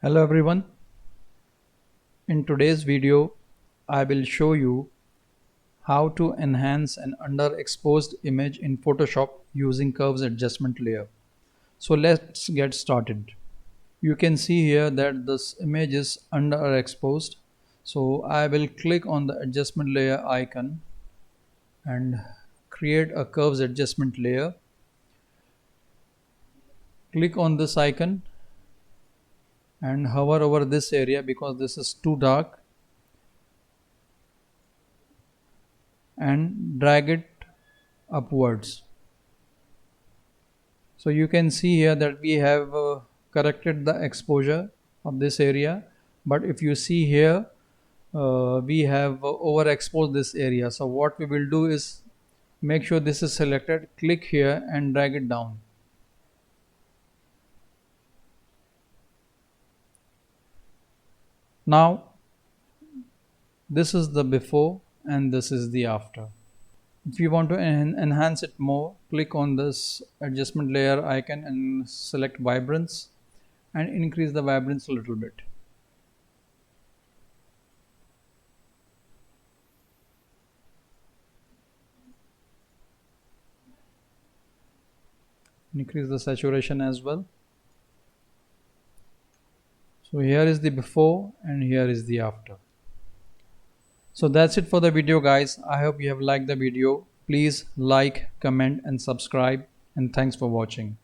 Hello everyone. In today's video, I will show you how to enhance an underexposed image in Photoshop using curves adjustment layer. So let's get started. You can see here that this image is underexposed. So I will click on the adjustment layer icon and create a curves adjustment layer. Click on this icon and hover over this area because this is too dark and drag it upwards. So you can see here that we have corrected the exposure of this area, but if you see here we have overexposed this area. So what we will do is make sure this is selected, click here and drag it down. Now this is the before and this is the after. If you want to enhance it more, click on this adjustment layer icon and select vibrance and increase the vibrance a little bit. Increase the saturation as well. So here is the before and here is the after. So that's it for the video guys. I hope you have liked the video. Please like, comment and subscribe, and thanks for watching.